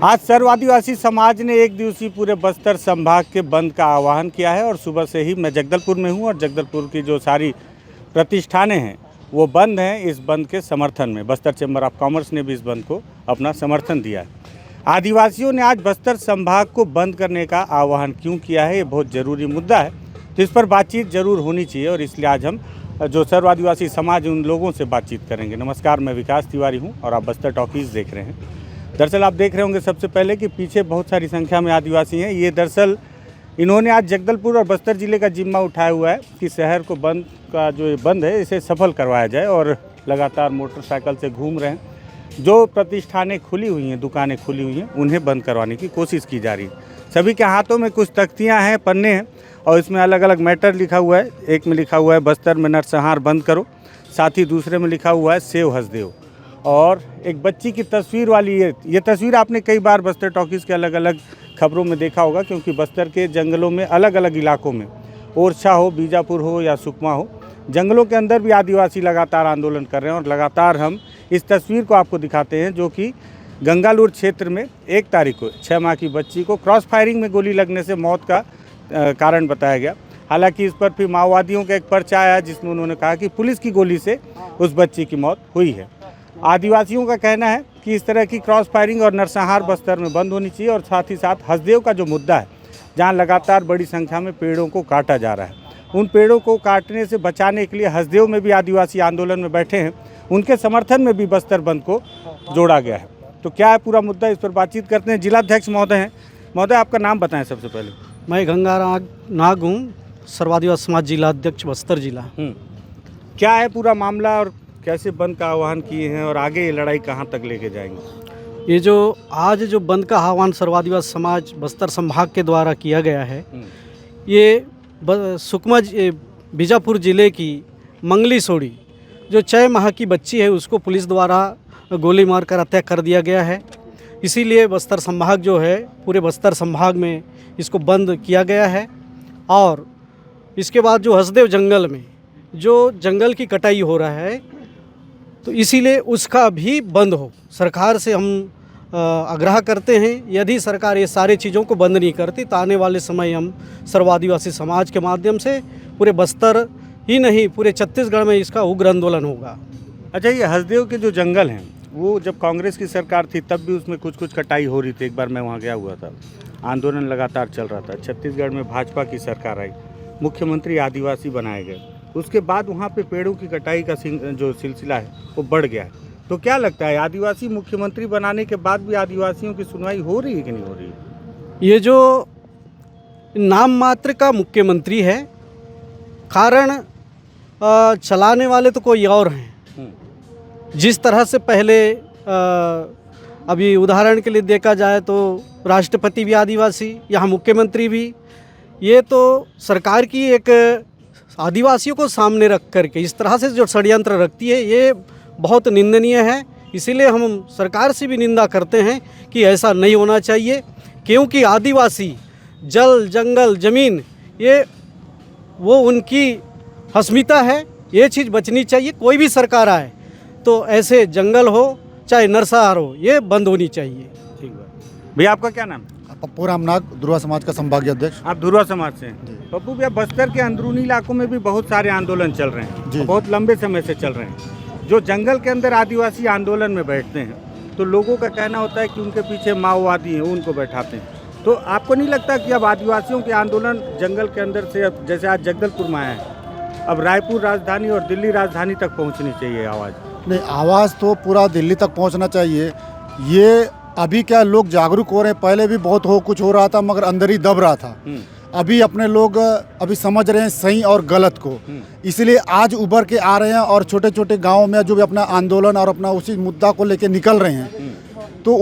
आज सर्व आदिवासी समाज ने एक दिवसीय पूरे बस्तर संभाग के बंद का आह्वान किया है और सुबह से ही मैं जगदलपुर में हूं और जगदलपुर की जो सारी प्रतिष्ठानें हैं वो बंद हैं। इस बंद के समर्थन में बस्तर चैम्बर ऑफ कॉमर्स ने भी इस बंद को अपना समर्थन दिया है। आदिवासियों ने आज बस्तर संभाग को बंद करने का आह्वान क्यों किया है, ये बहुत ज़रूरी मुद्दा है, तो इस पर बातचीत जरूर होनी चाहिए और इसलिए आज हम जो सर्व आदिवासी समाज उन लोगों से बातचीत करेंगे। नमस्कार, मैं विकास तिवारी हूँ और आप बस्तर टॉकीज़ देख रहे हैं। दरअसल आप देख रहे होंगे सबसे पहले कि पीछे बहुत सारी संख्या में आदिवासी हैं। ये दरअसल इन्होंने आज जगदलपुर और बस्तर ज़िले का जिम्मा उठाया हुआ है कि शहर को बंद का जो बंद है इसे सफल करवाया जाए और लगातार मोटरसाइकिल से घूम रहे हैं। जो प्रतिष्ठानें खुली हुई हैं, दुकानें खुली हुई हैं, उन्हें बंद करवाने की कोशिश की जा रही है। सभी के हाथों में कुछ तख्तियाँ हैं, पन्ने हैं और इसमें अलग अलग मैटर लिखा हुआ है। एक में लिखा हुआ है बस्तर में नरसंहार बंद करो, साथ ही दूसरे में लिखा हुआ है सेव हसदेव और एक बच्ची की तस्वीर वाली ये तस्वीर आपने कई बार बस्तर टॉकीज़ के अलग अलग खबरों में देखा होगा, क्योंकि बस्तर के जंगलों में अलग अलग इलाकों में ओरछा हो, बीजापुर हो या सुकमा हो, जंगलों के अंदर भी आदिवासी लगातार आंदोलन कर रहे हैं। और लगातार हम इस तस्वीर को आपको दिखाते हैं जो कि गंगालूर क्षेत्र में 1 तारीख को 6 माह की बच्ची को क्रॉस फायरिंग में गोली लगने से मौत का कारण बताया गया। हालांकि इस पर फिर माओवादियों का एक पर्चा आया जिसमें उन्होंने कहा कि पुलिस की गोली से उस बच्ची की मौत हुई है। आदिवासियों का कहना है कि इस तरह की क्रॉस फायरिंग और नरसंहार बस्तर में बंद होनी चाहिए और साथ ही साथ हसदेव का जो मुद्दा है, जहां लगातार बड़ी संख्या में पेड़ों को काटा जा रहा है, उन पेड़ों को काटने से बचाने के लिए हसदेव में भी आदिवासी आंदोलन में बैठे हैं। उनके समर्थन में भी बस्तर बंद को जोड़ा गया है। तो क्या है पूरा मुद्दा, इस पर बातचीत करते हैं। जिलाध्यक्ष महोदय हैं। महोदय, आपका नाम बताएं सबसे पहले। मैं गंगा नाग हूँ, सर्व आदिवासी समाज जिलाध्यक्ष बस्तर जिला। क्या है पूरा मामला और कैसे बंद का आह्वान किए हैं और आगे ये लड़ाई कहाँ तक लेके जाएंगे? ये जो आज जो बंद का आह्वान सर्व आदिवासी समाज बस्तर संभाग के द्वारा किया गया है, ये सुकमा बीजापुर जिले की मंगली सोड़ी जो 6 माह की बच्ची है उसको पुलिस द्वारा गोली मारकर हत्या कर दिया गया है। इसीलिए बस्तर संभाग जो है पूरे बस्तर संभाग में इसको बंद किया गया है। और इसके बाद जो हसदेव जंगल में जो जंगल की कटाई हो रहा है, तो इसीलिए उसका भी बंद हो। सरकार से हम आग्रह करते हैं, यदि सरकार ये सारी चीज़ों को बंद नहीं करती तो आने वाले समय हम सर्व आदिवासी समाज के माध्यम से पूरे बस्तर ही नहीं पूरे छत्तीसगढ़ में इसका उग्र आंदोलन होगा। अच्छा, ये हसदेव के जो जंगल हैं वो जब कांग्रेस की सरकार थी तब भी उसमें कुछ कटाई हो रही थी। एक बार मैं वहाँ गया हुआ था, आंदोलन लगातार चल रहा था। छत्तीसगढ़ में भाजपा की सरकार आई, मुख्यमंत्री आदिवासी बनाए गए, उसके बाद वहाँ पे पेड़ों की कटाई का जो सिलसिला है वो बढ़ गया है। तो क्या लगता है, आदिवासी मुख्यमंत्री बनाने के बाद भी आदिवासियों की सुनवाई हो रही है कि नहीं हो रही है? ये जो नाम मात्र का मुख्यमंत्री है, कारण चलाने वाले तो कोई और हैं। जिस तरह से पहले अभी उदाहरण के लिए देखा जाए तो राष्ट्रपति भी आदिवासी, यहाँ मुख्यमंत्री भी, ये तो सरकार की एक आदिवासियों को सामने रख करके इस तरह से जो षड्यंत्र रखती है, ये बहुत निंदनीय है। इसीलिए हम सरकार से भी निंदा करते हैं कि ऐसा नहीं होना चाहिए, क्योंकि आदिवासी जल, जंगल, ज़मीन, ये वो उनकी अस्मिता है। ये चीज़ बचनी चाहिए। कोई भी सरकार आए तो ऐसे जंगल हो चाहे नरसंहार हो, ये बंद होनी चाहिए। ठीक है भैया, आपका क्या नाम? पप्पू रामनाग, धुरवा समाज का संभागीय अध्यक्ष। आप धुरवा समाज से हैं। पप्पू भैया, बस्तर के अंदरूनी इलाकों में भी बहुत सारे आंदोलन चल रहे हैं, बहुत लंबे समय से चल रहे हैं। जो जंगल के अंदर आदिवासी आंदोलन में बैठते हैं तो लोगों का कहना होता है कि उनके पीछे माओवादी हैं, उनको बैठाते हैं। तो आपको नहीं लगता कि अब आदिवासियों के आंदोलन जंगल के अंदर से, अब जैसे आज जगदलपुर में आए हैं, अब रायपुर राजधानी और दिल्ली राजधानी तक पहुँचनी चाहिए आवाज़? नहीं, आवाज़ तो पूरा दिल्ली तक पहुंचना चाहिए। ये अभी क्या लोग जागरूक हो रहे हैं, पहले भी बहुत कुछ हो रहा था मगर अंदर ही दब रहा था। अभी अपने लोग अभी समझ रहे हैं सही और गलत को, इसलिए आज उभर के आ रहे हैं और छोटे छोटे गाँव में जो भी अपना आंदोलन और अपना उसी मुद्दा को लेके निकल रहे हैं, तो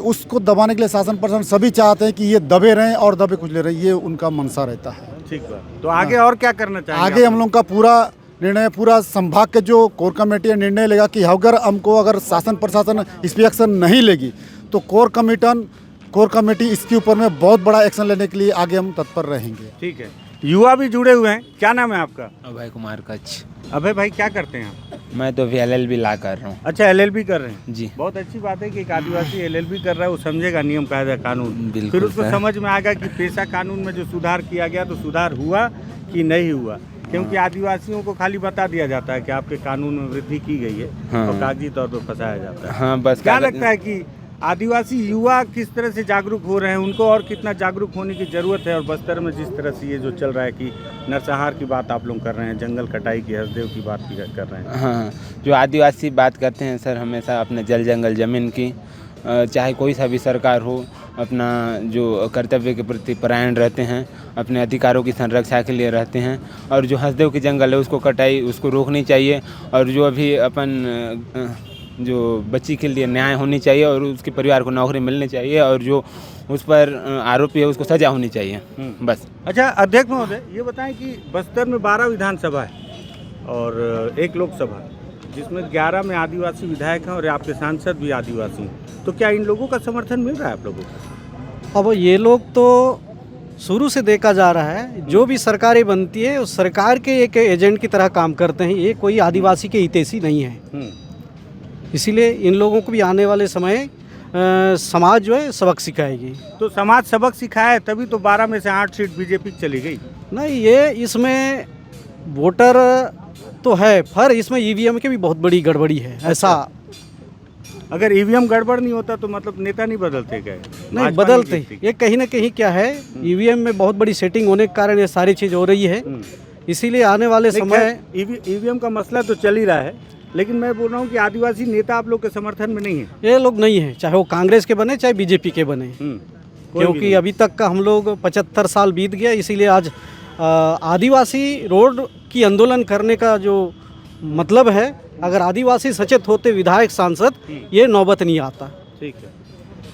उसको दबाने के लिए शासन प्रशासन सभी चाहते हैं कि ये दबे रहें और दबे कुचले रहें, ये उनका मनसा रहता है। ठीक है, तो आगे और क्या करना चाहिए? आगे हम लोग का पूरा निर्णय, पूरा संभाग के जो कोर कमेटी निर्णय लेगा कि अगर शासन प्रशासन इस पर एक्शन नहीं लेगी तो कोर कमेटी इसके ऊपर में बहुत बड़ा एक्शन लेने के लिए आगे हम तत्पर रहेंगे। ठीक है, युवा भी जुड़े हुए हैं। क्या नाम है आपका? अभय कुमार कच्छ। अभय भाई क्या करते हैं आप? मैं तो LLB ला कर रहा हूँ। अच्छा, एलएलबी कर रहे हैं जी। बहुत अच्छी बात है कि एक आदिवासी एलएलबी कर रहा है, वो समझेगा नियम कायदा कानून, बिल्कुल फिर उसको सर। समझ में आएगा कि पेशा कानून में जो सुधार किया गया तो सुधार हुआ कि नहीं हुआ। क्योंकि आदिवासियों को खाली बता दिया जाता है कि आपके कानून में वृद्धि की गई है हाँ। और कागजी तौर पर फंसाया जाता है। हाँ बस क्या लगता है कि आदिवासी युवा किस तरह से जागरूक हो रहे हैं, उनको और कितना जागरूक होने की ज़रूरत है? और बस्तर में जिस तरह से ये जो चल रहा है कि नरसंहार की बात आप लोग कर रहे हैं, जंगल कटाई की, हसदेव की बात कर रहे हैं। हाँ, जो आदिवासी बात करते हैं सर हमेशा अपने जल जंगल ज़मीन की, चाहे कोई सा भी सरकार हो, अपना जो कर्तव्य के प्रति परायण रहते हैं, अपने अधिकारों की संरक्षा के लिए रहते हैं। और जो हसदेव की जंगल है उसको कटाई उसको रोकनी चाहिए। और जो अभी अपन जो बच्ची के लिए न्याय होनी चाहिए और उसके परिवार को नौकरी मिलनी चाहिए और जो उस पर आरोपी है उसको सजा होनी चाहिए बस। अच्छा अध्यक्ष महोदय, ये बताएं कि बस्तर में 12 विधानसभा है और 1 लोकसभा, जिसमें 11 में आदिवासी विधायक हैं और आपके सांसद भी आदिवासी हैं, तो क्या इन लोगों का समर्थन मिल रहा है आप लोगों को? अब ये लोग तो शुरू से देखा जा रहा है, जो भी सरकारें बनती है उस सरकार के एक एजेंट की तरह काम करते हैं। ये कोई आदिवासी के हितैषी नहीं है, इसीलिए इन लोगों को भी आने वाले समय समाज जो है सबक सिखाएगी। तो समाज सबक सिखाया है तभी तो 12 में से 8 सीट बीजेपी की चली गई। नहीं, ये इसमें वोटर तो है, पर इसमें ईवीएम की भी बहुत बड़ी गड़बड़ी है। ऐसा अगर ईवीएम गड़बड़ नहीं होता तो मतलब नेता नहीं बदलते क्या? नहीं बदलते, ये कहीं ना कहीं क्या है, ईवीएम में बहुत बड़ी सेटिंग होने के कारण ये सारी चीज़ हो रही है। इसीलिए आने वाले समय ईवीएम का मसला तो चल ही रहा है, लेकिन मैं बोल रहा हूँ कि आदिवासी नेता आप लोग के समर्थन में नहीं है। ये लोग नहीं है, चाहे वो कांग्रेस के बने चाहे बीजेपी के बने, क्योंकि अभी तक का हम लोग 75 साल बीत गया। इसीलिए आज आदिवासी रोड की आंदोलन करने का जो मतलब है, अगर आदिवासी सचेत होते विधायक सांसद, ये नौबत नहीं आता। ठीक है,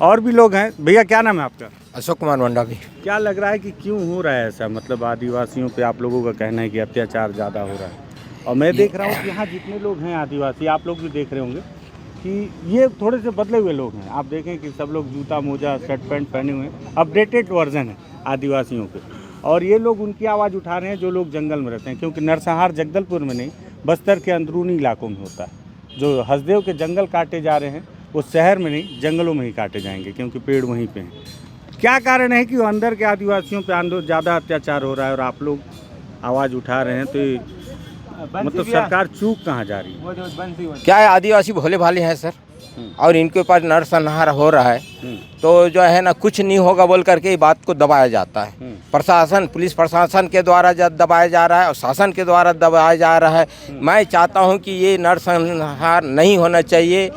और भी लोग हैं। भैया क्या नाम है आपका? अशोक कुमार मंडावी। क्या लग रहा है कि क्यों हो रहा है ऐसा? मतलब आदिवासियों पे आप लोगों का कहना है कि अत्याचार ज़्यादा हो रहा है, और मैं देख रहा हूँ कि यहाँ जितने लोग हैं आदिवासी, आप लोग भी देख रहे होंगे कि ये थोड़े से बदले हुए लोग हैं। आप देखें कि सब लोग जूता मोजा शर्ट पैंट पहने हुए हैं, अपडेटेड वर्जन है आदिवासियों के, और ये लोग उनकी आवाज़ उठा रहे हैं जो लोग जंगल में रहते हैं। क्योंकि नरसंहार जगदलपुर में नहीं, बस्तर के अंदरूनी इलाकों में होता है। जो हसदेव के जंगल काटे जा रहे हैं वो शहर में नहीं, जंगलों में ही काटे जाएंगे, क्योंकि पेड़ वहीं पे हैं। क्या कारण है कि वो अंदर के आदिवासियों पे ज़्यादा अत्याचार हो रहा है और आप लोग आवाज़ उठा रहे हैं? तो मतलब सरकार चूक कहाँ जा रही है? क्या है, आदिवासी भोले भाले हैं सर, और इनके ऊपर नरसंहार हो रहा है, तो जो है ना कुछ नहीं होगा बोल करके ये बात को दबाया जाता है। प्रशासन, पुलिस प्रशासन के द्वारा दबाया जा रहा है और शासन के द्वारा दबाया जा रहा है। मैं चाहता हूँ कि ये नरसंहार नहीं होना चाहिए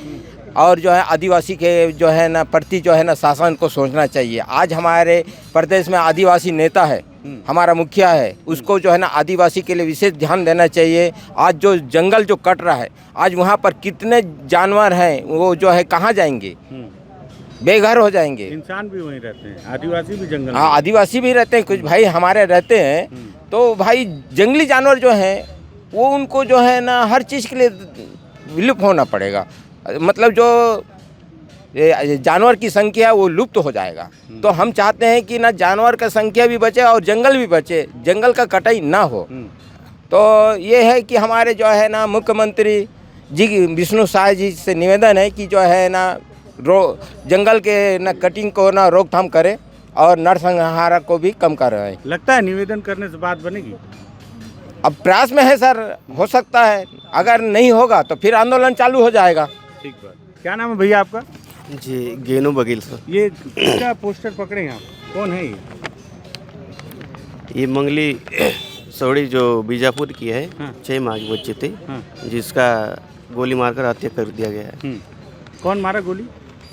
और जो है आदिवासी के जो है ना प्रति जो है ना शासन को सोचना चाहिए। आज हमारे प्रदेश में आदिवासी नेता है, हमारा मुखिया है, उसको जो है ना आदिवासी के लिए विशेष ध्यान देना चाहिए। आज जो जंगल जो कट रहा है, आज वहाँ पर कितने जानवर हैं, वो जो है कहाँ जाएंगे, बेघर हो जाएंगे। इंसान भी वहीं रहते हैं, आदिवासी भी जंगल। हाँ, आदिवासी भी रहते हैं, कुछ भाई हमारे रहते हैं, तो भाई जंगली जानवर जो हैं वो उनको जो है ना हर चीज़ के लिए विलुप्त होना पड़ेगा। मतलब जो जानवर की संख्या है वो लुप्त हो जाएगा। तो हम चाहते हैं कि ना जानवर का संख्या भी बचे और जंगल भी बचे, जंगल का कटाई ना हो। तो ये है कि हमारे जो है ना मुख्यमंत्री जी विष्णु साय जी से निवेदन है कि जो है ना जंगल के ना कटिंग को ना रोकथाम करे और नरसंहार को भी कम कर रहे हैं। लगता है निवेदन करने से बात बनेगी? अब प्रयास में है सर, हो सकता है, अगर नहीं होगा तो फिर आंदोलन चालू हो जाएगा। ठीक बात। क्या नाम है भैया आपका? जी, गेनू बघेल सर। ये क्या पोस्टर पकड़े हैं आप, कौन है ये मंगली सौड़ी जो बीजापुर की है। हाँ। 6 माह के बच्चे थे, हाँ। जिसका गोली मारकर हत्या कर दिया गया है। कौन मारा गोली?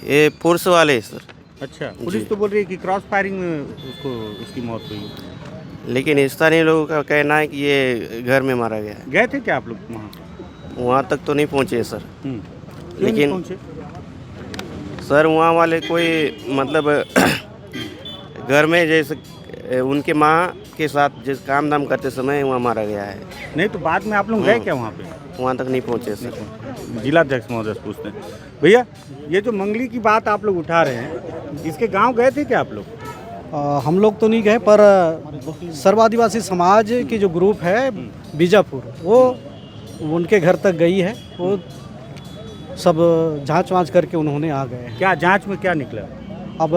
ये फोर्स वाले हैं सर। अच्छा, पुलिस तो बोल रही है कि क्रॉस फायरिंग में उसकी मौत हुई है, लेकिन स्थानीय लोगों का कहना है कि ये घर में मारा गया है। गए थे क्या आप लोग वहाँ? वहाँ तक तो नहीं पहुँचे सर। लेकिन लेकिन सर वहाँ वाले कोई मतलब घर में जैसे उनके माँ के साथ जैसे काम दाम करते समय वहाँ मारा गया है। नहीं तो बाद में आप लोग गए क्या वहाँ पे? वहाँ तक नहीं पहुँचे सर। जिलाध्यक्ष महोदय से पूछते हैं। भैया, ये जो मंगली की बात आप लोग उठा रहे हैं, इसके गांव गए थे क्या आप लोग? हम लोग तो नहीं गए, पर सर्व आदिवासी समाज की जो ग्रुप है बीजापुर, वो उनके घर तक गई है। वो सब जांच वाँच करके उन्होंने आ गए हैं। क्या जांच में क्या निकला? अब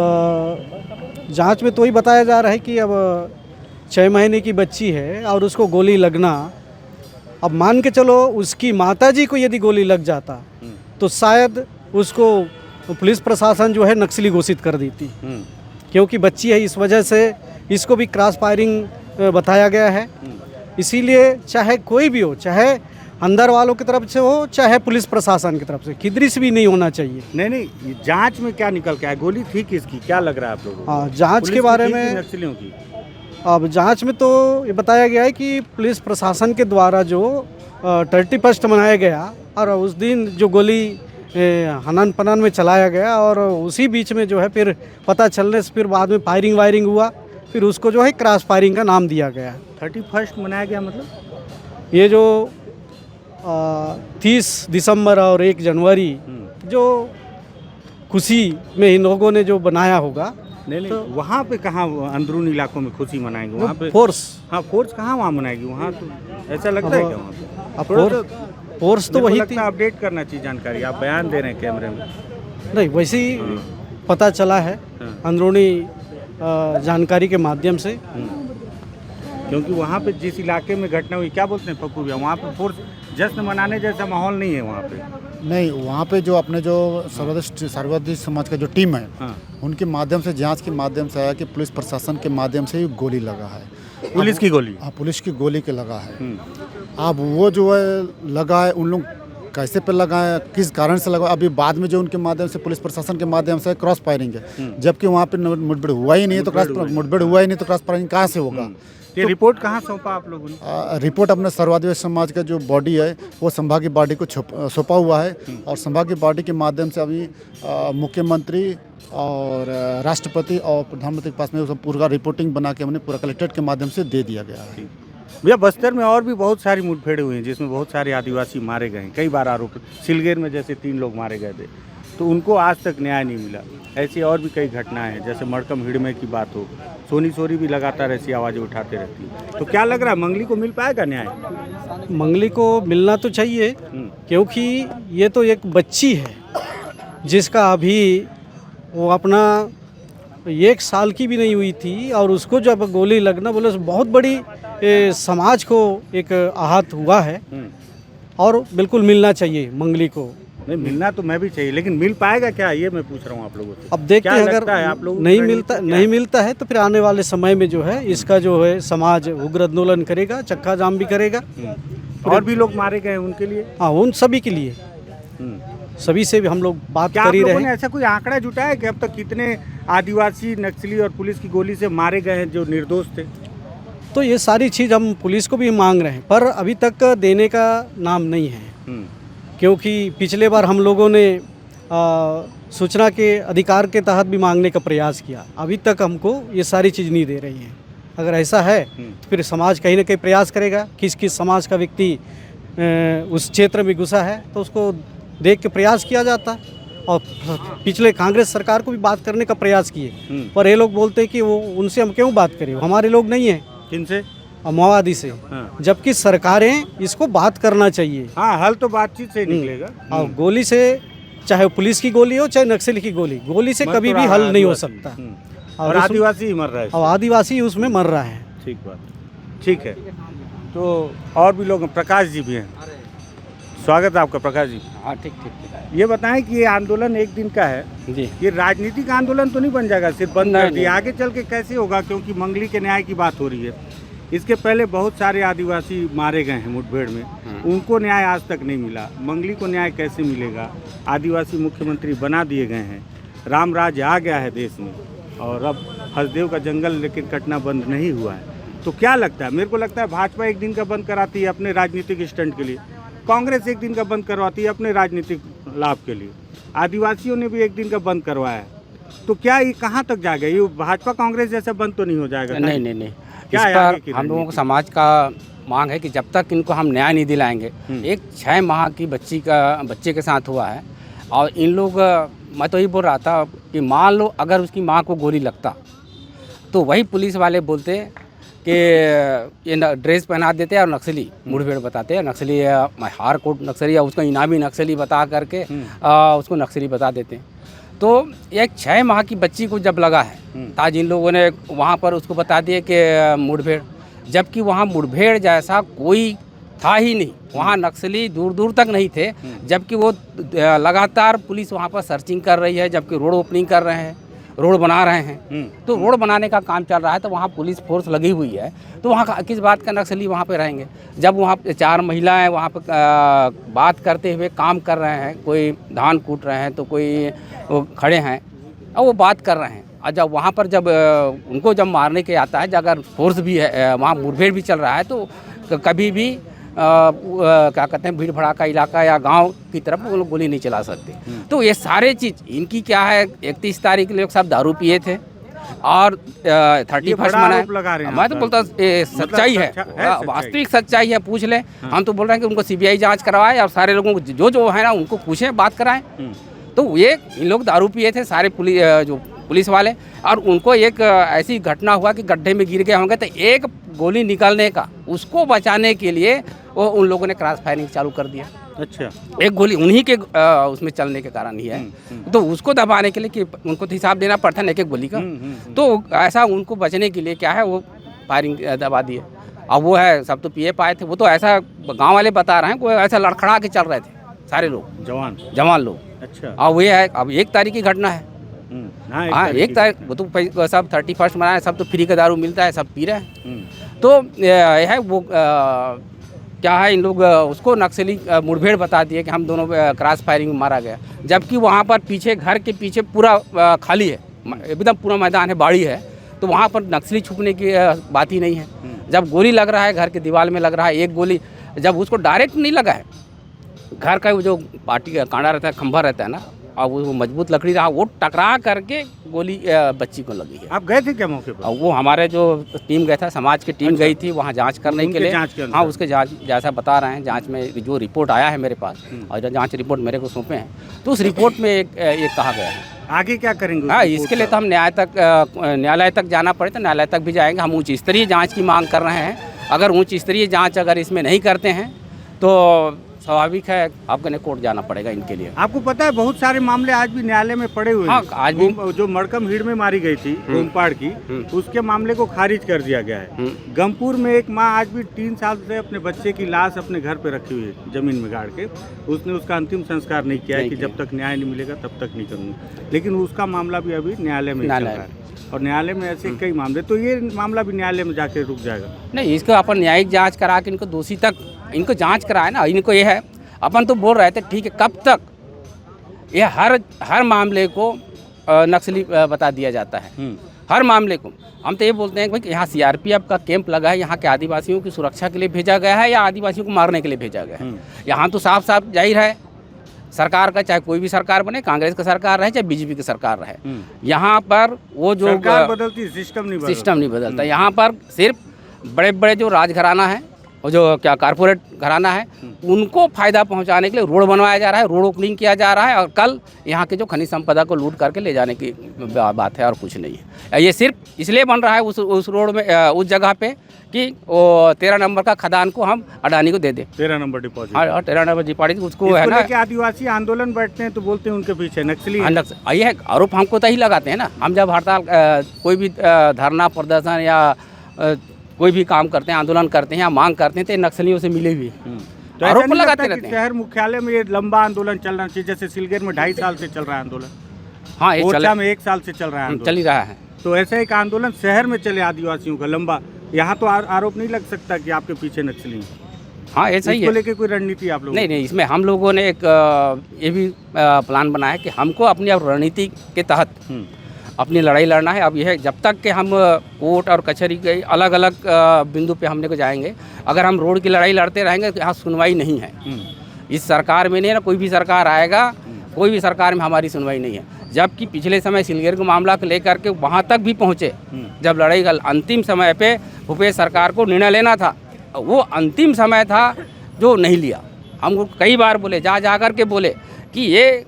जांच में तो ही बताया जा रहा है कि अब 6 महीने की बच्ची है और उसको गोली लगना, अब मान के चलो उसकी माताजी को यदि गोली लग जाता तो शायद उसको पुलिस प्रशासन जो है नक्सली घोषित कर देती, क्योंकि बच्ची है, इस वजह से इसको भी क्रॉस फायरिंग बताया गया है। इसीलिए चाहे कोई भी हो, चाहे अंदर वालों की तरफ से हो, चाहे पुलिस प्रशासन की तरफ से, किधर से भी नहीं होना चाहिए। नहीं, जांच में क्या निकल के आया? गोली थी किसकी, क्या लग रहा है आप लोगों को? हाँ, जांच पुलिस के बारे की थी कि में नक्सलियों की? अब जांच में तो ये बताया गया है कि पुलिस प्रशासन के द्वारा जो 31 मनाया गया और उस दिन जो गोली हनन पनन में चलाया गया, और उसी बीच में जो है फिर पता चलने से फिर बाद में फायरिंग वायरिंग हुआ, फिर उसको जो है क्रॉस फायरिंग का नाम दिया गया। 31 मनाया गया मतलब? ये जो 30 दिसंबर और 1 जनवरी जो खुशी में इन लोगों ने जो बनाया होगा। नहीं, तो वहाँ पे कहाँ अंदरूनी इलाकों में खुशी मनाएंगे? वहाँ पे फोर्स, हाँ, फोर्स कहाँ वहाँ मनाएगी? वहाँ तो ऐसा लगता है क्या वहाँ पे? अब फोर्स तो वही थी। अपडेट करना चाहिए जानकारी, आप बयान दे रहे हैं कैमरे में। नहीं, वैसे ही पता चला है अंदरूनी जानकारी के माध्यम से, क्योंकि वहाँ पे जिस इलाके में घटना हुई, क्या बोलते हैं पप्पू भैया, वहाँ पे फोर्स जश्न मनाने जैसा माहौल नहीं है वहाँ पे। नहीं, वहाँ पे जो अपने जो सर्वोदय समाज का जो टीम है, हाँ। उनके माध्यम से, जांच के माध्यम से आया कि पुलिस प्रशासन के माध्यम से ही गोली लगा है। पुलिस की गोली? हाँ, पुलिस की गोली के लगा है। अब वो जो है लगा है, उन लोग कैसे पे लगा है, किस कारण से लगा, अभी बाद में जो उनके माध्यम से, पुलिस प्रशासन के माध्यम से क्रॉस फायरिंग है, जबकि वहाँ पे मुठभेड़ हुआ ही नहीं है, तो क्रॉस फायरिंग कहाँ से होगा? ये रिपोर्ट कहाँ सौंपा आप लोगों ने? रिपोर्ट अपने सर्वादिवासी समाज का जो बॉडी है वो संभागीय बॉडी को सौंपा हुआ है, और संभागीय बॉडी के माध्यम से अभी मुख्यमंत्री और राष्ट्रपति और प्रधानमंत्री के पास में पूरा रिपोर्टिंग बना के हमने पूरा कलेक्ट्रेट के माध्यम से दे दिया गया है। भैया, बस्तर में और भी बहुत सारी मुठभेड़ हुई हैं जिसमें बहुत सारे आदिवासी मारे गए हैं, कई बार आरोप, सिलगेर में जैसे 3 लोग मारे गए थे, तो उनको आज तक न्याय नहीं मिला। ऐसी और भी कई घटनाएं हैं, जैसे मड़कम हिड़मे की बात हो, सोनी सोरी भी लगातार ऐसी आवाज़ें उठाते रहती है। तो क्या लग रहा है, मंगली को मिल पाएगा न्याय? मंगली को मिलना तो चाहिए, क्योंकि ये तो एक बच्ची है जिसका अभी वो अपना 1 साल की भी नहीं हुई थी, और उसको जब गोली लगना बोले बहुत बड़ी समाज को एक आहत हुआ है, और बिल्कुल मिलना चाहिए मंगली को। नहीं, मिलना तो मैं भी चाहिए, लेकिन मिल पाएगा क्या, ये मैं पूछ रहा हूँ आप लोगों से। अब देखते हैं, अगर आप लोग नहीं मिलता है तो फिर आने वाले समय में जो है इसका जो है समाज उग्र आंदोलन करेगा, चक्का जाम भी करेगा। और भी लोग मारे गए उनके लिए? हाँ, उन सभी के लिए, सभी से भी हम लोग बात कर ही रहे हैं। ऐसा कोई आंकड़ा जुटाया है कि अब तक कितने आदिवासी नक्सली और पुलिस की गोली से मारे गए हैं जो निर्दोष थे? तो ये सारी चीज़ हम पुलिस को भी मांग रहे हैं, पर अभी तक देने का नाम नहीं है, क्योंकि पिछले बार हम लोगों ने सूचना के अधिकार के तहत भी मांगने का प्रयास किया, अभी तक हमको ये सारी चीज़ नहीं दे रही हैं। अगर ऐसा है तो फिर समाज कहीं ना कहीं प्रयास करेगा, किस किस समाज का व्यक्ति उस क्षेत्र में घुसा है तो उसको देख के प्रयास किया जाता। और पिछले कांग्रेस सरकार को भी बात करने का प्रयास किए, पर ये लोग बोलते हैं कि वो उनसे हम क्यों बात करें, हमारे लोग नहीं हैं। किनसे? माओवादी से। हाँ। जबकि सरकारें इसको बात करना चाहिए। हाँ, हल तो बातचीत से निकलेगा। और गोली से, चाहे पुलिस की गोली हो चाहे नक्सली की गोली से कभी भी हल नहीं हो सकता। और आदिवासी ही मर रहा है, और आदिवासी उसमें मर रहा है। ठीक बात, ठीक है। तो और भी लोग, प्रकाश जी भी हैं, स्वागत है आपका प्रकाश जी। हाँ, ठीक। ये बताएं कि ये आंदोलन एक दिन का है जी, ये राजनीतिक आंदोलन तो नहीं बन जाएगा, सिर्फ बंद कर दिया, आगे चल के कैसे होगा? क्योंकि मंगली के न्याय की बात हो रही है, इसके पहले बहुत सारे आदिवासी मारे गए हैं मुठभेड़ में, उनको न्याय आज तक नहीं मिला, मंगली को न्याय कैसे मिलेगा? आदिवासी मुख्यमंत्री बना दिए गए हैं, राम राज्य आ गया है देश में, और अब हसदेव का जंगल लेकिन कटना बंद नहीं हुआ है। तो क्या लगता है? मेरे को लगता है भाजपा एक दिन का बंद कराती है अपने राजनीतिक स्टंट के लिए, कांग्रेस एक दिन का बंद करवाती है अपने राजनीतिक लाभ के लिए, आदिवासियों ने भी एक दिन का बंद करवाया है। तो क्या ये कहाँ तक जाएगा? ये भाजपा कांग्रेस जैसा बंद तो नहीं हो जाएगा? नहीं। क्या इस पर हम लोगों को समाज का मांग है कि जब तक इनको हम न्याय नहीं दिलाएंगे, एक 6 माह की बच्चे के साथ हुआ है, और इन लोग, मैं तो ये बोल रहा था कि मान लो अगर उसकी माँ को गोली लगता तो वही पुलिस वाले बोलते हैं कि ये ड्रेस पहना देते हैं और नक्सली मुठभेड़ बताते हैं, नक्सली हार कोट नक्सली या उसको इनामी नक्सली बता करके उसको नक्सली बता देते हैं। तो एक 6 माह की बच्ची को जब लगा है ताज इन लोगों ने वहाँ पर उसको बता दिए कि मुठभेड़, जबकि वहाँ मुठभेड़ जैसा कोई था ही नहीं, वहाँ नक्सली दूर दूर तक नहीं थे, जबकि वो लगातार पुलिस वहाँ पर सर्चिंग कर रही है, जबकि रोड ओपनिंग कर रहे हैं, रोड बना रहे हैं। तो रोड बनाने का काम चल रहा है, तो वहाँ पुलिस फोर्स लगी हुई है, तो वहाँ किस बात का नक्सली वहाँ पे रहेंगे। जब वहाँ 4 महिलाएं वहाँ पे बात करते हुए काम कर रहे हैं, कोई धान कूट रहे हैं तो कोई वो खड़े हैं और वो बात कर रहे हैं, और जब वहाँ पर जब उनको जब मारने के आता है, जब अगर फोर्स भी है वहाँ मुठभेड़ भी चल रहा है, तो कभी भी क्या कहते हैं भीड़ भड़ाका इलाका या गांव की तरफ वो लोग गोली नहीं चला सकते। तो ये सारे चीज़ इनकी क्या है, 31 तारीख के लोग सब दारू पिए थे और 31 मनाए। मैं तो बोलता हूँ सच्चाई है, वास्तविक सच्चाई है, पूछ लें। हम तो बोल रहे हैं कि उनको CBI जांच करवाए और सारे लोगों को जो है ना उनको पूछें, बात कराएं। तो ये इन लोग दारू पिए थे सारे पुलिस वाले, और उनको एक ऐसी घटना हुआ कि गड्ढे में गिर गए होंगे, तो एक गोली निकलने का उसको बचाने के लिए वो उन लोगों ने क्रॉस फायरिंग चालू कर दिया। अच्छा, एक गोली उन्हीं के उसमें चलने के कारण ही है। तो उसको दबाने के लिए कि उनको तो हिसाब देना पड़ता है एक गोली का, तो ऐसा उनको बचने के लिए क्या है वो फायरिंग दबा दिए। अब वो है सब तो पिए पाए थे, वो तो ऐसा गाँव वाले बता रहे हैं, कोई ऐसा लड़खड़ा के चल रहे थे सारे लोग, जवान लोग। अच्छा, अब वो है अब 1 तारीख की घटना है। हाँ 1 तारीख, वो तो सब 31 मनाए, सब तो फ्री का दारू मिलता है, सब पी रहे हैं। तो यह है वो क्या है, इन लोग उसको नक्सली मुठभेड़ बता दिए कि हम दोनों क्रॉस फायरिंग में मारा गया, जबकि वहाँ पर पीछे घर के पीछे पूरा खाली है, एकदम पूरा मैदान है, बाड़ी है, तो वहाँ पर नक्सली छुपने की बात ही नहीं है। जब गोली लग रहा है, घर के दीवार में लग रहा है, एक गोली जब उसको डायरेक्ट नहीं लगा है, घर का जो पार्टी का कांडा रहता है, खंभा रहता है ना, और वो मजबूत लकड़ी रहा, वो टकरा करके गोली बच्ची को लगी है। आप गए थे क्या मौके पर? वो हमारे जो टीम गया था, समाज की टीम गई थी वहाँ जांच करने के लिए। हाँ, उसके जांच जैसा बता रहे हैं, जांच में जो रिपोर्ट आया है मेरे पास, और जांच रिपोर्ट मेरे को सौंपे हैं, तो उस रिपोर्ट में एक कहा गया है। आगे क्या करेंगे? हाँ, इसके लिए तो हम न्यायालय तक जाना पड़े तो न्यायालय तक भी जाएंगे। हम उच्च स्तरीय जाँच की मांग कर रहे हैं। अगर उच्च स्तरीय जाँच अगर इसमें नहीं करते हैं तो स्वाभाविक है आपको कोर्ट जाना पड़ेगा इनके लिए। आपको पता है बहुत सारे मामले आज भी न्यायालय में पड़े हुए हैं। हाँ, आज भी जो मड़कम भीड़ में मारी गई थी ओमपाड़ की, उसके मामले को खारिज कर दिया गया है। गमपुर में एक माँ आज भी 3 साल से अपने बच्चे की लाश अपने घर पे रखी हुई है, जमीन में गाड़ के। उसने उसका अंतिम संस्कार नहीं किया है कि जब तक न्याय नहीं मिलेगा तब तक नहीं करूँगा, लेकिन उसका मामला भी अभी न्यायालय में चल रहा है, और न्यायालय में ऐसे कई मामले, तो ये मामला भी न्यायालय में जाके रुक जाएगा। नहीं, इसको अपन न्यायिक जांच करा के इनको दोषी तक इनको जांच कराए ना। इनको ये है, अपन तो बोल रहे थे ठीक है, कब तक ये हर मामले को नक्सली बता दिया जाता है, हर मामले को। हम तो ये बोलते हैं कि भाई यहाँ CRPF का कैंप लगा है, यहाँ के आदिवासियों की सुरक्षा के लिए भेजा गया है या आदिवासियों को मारने के लिए भेजा गया है। यहाँ तो साफ साफ जाहिर है सरकार का, चाहे कोई भी सरकार बने, कांग्रेस की सरकार रहे चाहे BJP की सरकार रहे, यहाँ पर वो जो सरकार बदलती सिस्टम नहीं बदलता। यहाँ पर सिर्फ बड़े बड़े जो राजघराना है और जो क्या कारपोरेट घराना है, उनको फ़ायदा पहुंचाने के लिए रोड बनवाया जा रहा है, रोड ओपनिंग किया जा रहा है, और कल यहाँ के जो खनिज संपदा को लूट करके ले जाने की बात है और कुछ नहीं है। ये सिर्फ इसलिए बन रहा है उस रोड में, उस जगह पे कि वो 13 नंबर का खदान को हम अडानी को दे दें। 13 नंबर डिपॉजिट। हाँ, 13 नंबर डिपॉजिट उसको है ना। आदिवासी आंदोलन बैठते हैं तो बोलते हैं उनके पीछे नक्सली। ये है आरोप हमको तो ही लगाते हैं ना। हम जब हड़ताल कोई भी धरना प्रदर्शन या कोई भी काम करते हैं, आंदोलन करते हैं या मांग करते हैं, तो नक्सलियों से मिले हुए तो आरोप लगाते रहते हैं। शहर मुख्यालय में ये लंबा आंदोलन चलना चाहिए, जैसे सिलगेर में 2.5 साल से चल रहा है आंदोलन। हाँ, ओरछा में 1 साल से चल रहा है, चल ही रहा है। तो ऐसा एक आंदोलन शहर में चले आदिवासियों का लंबा, यहाँ तो आरोप नहीं लग सकता कि आपके पीछे नक्सली हैं। हाँ, ऐसा ही है। इसको लेके कोई रणनीति आप लोग? नहीं, इसमें हम लोगों ने एक ये भी प्लान बनाया कि हमको अपनी रणनीति के तहत अपनी लड़ाई लड़ना है। अब यह जब तक कि हम कोर्ट और कचहरी के अलग अलग बिंदु पे हमने को जाएंगे, अगर हम रोड की लड़ाई लड़ते रहेंगे तो यहाँ सुनवाई नहीं है। इस सरकार में नहीं ना, कोई भी सरकार आएगा, कोई भी सरकार में हमारी सुनवाई नहीं है। जबकि पिछले समय सिलगेर को मामला को लेकर के वहाँ तक भी पहुँचे, जब लड़ाई का अंतिम समय पे भूपेश सरकार को निर्णय लेना था, वो अंतिम समय था जो नहीं लिया। हमको कई बार बोले, जा कर के बोले कि ये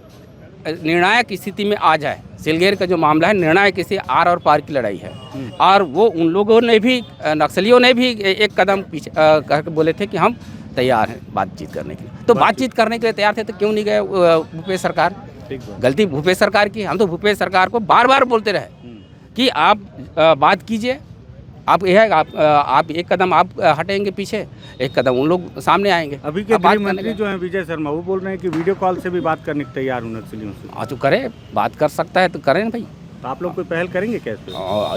निर्णायक स्थिति में आ जाए सिलगेर का जो मामला है निर्णायक किसी आर और पार की लड़ाई है। और वो उन लोगों ने भी नक्सलियों ने भी एक कदम पीछे करके बोले थे कि हम तैयार हैं बातचीत करने के लिए। तो बातचीत करने के लिए तैयार थे तो क्यों नहीं गए भूपेश सरकार? गलती भूपेश सरकार की। हम तो भूपेश सरकार को बार बार बोलते रहे कि आप बात कीजिए, आप यह आप एक कदम आप हटेंगे पीछे, एक कदम उन लोग सामने आएंगे। अभी के गृह मंत्री जो हैं विजय शर्मा, वो बोल रहे हैं कि वीडियो कॉल से भी बात करने को तैयार हूँ नक्सलियों से। हाँ तो करे, बात कर सकता है तो करें भाई। तो आप लोग कोई पहल करेंगे कैसे?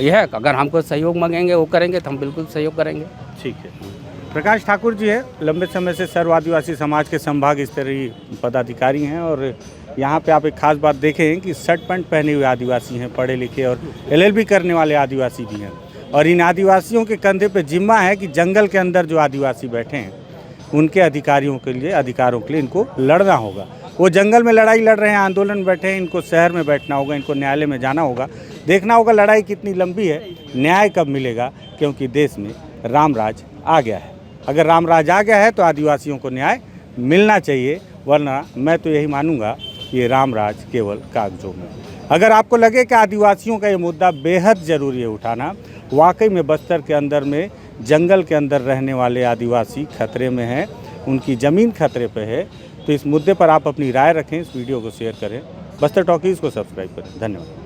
यह है अगर हमको सहयोग मांगेंगे वो करेंगे तो हम बिल्कुल सहयोग करेंगे। ठीक है। प्रकाश ठाकुर जी है, लंबे समय से सर्व आदिवासी समाज के संभाग स्तरीय पदाधिकारी हैं और यहाँ पे आप एक खास बात देखें कि शर्ट पैंट पहने हुए आदिवासी हैं, पढ़े लिखे और LLB करने वाले आदिवासी भी हैं। और इन आदिवासियों के कंधे पे जिम्मा है कि जंगल के अंदर जो आदिवासी बैठे हैं उनके अधिकारों के लिए इनको लड़ना होगा। वो जंगल में लड़ाई लड़ रहे हैं, आंदोलन बैठे हैं, इनको शहर में बैठना होगा, इनको न्यायालय में जाना होगा, देखना होगा लड़ाई कितनी लंबी है, न्याय कब मिलेगा, क्योंकि देश में राम राज आ गया है। अगर राम राज आ गया है तो आदिवासियों को न्याय मिलना चाहिए, वरना मैं तो यही मानूंगा ये राम राज केवल कागजों में। अगर आपको लगे कि आदिवासियों का ये मुद्दा बेहद ज़रूरी है उठाना, वाकई में बस्तर के अंदर में जंगल के अंदर रहने वाले आदिवासी खतरे में हैं, उनकी ज़मीन खतरे पे है, तो इस मुद्दे पर आप अपनी राय रखें, इस वीडियो को शेयर करें, बस्तर टॉकीज़ को सब्सक्राइब करें। धन्यवाद।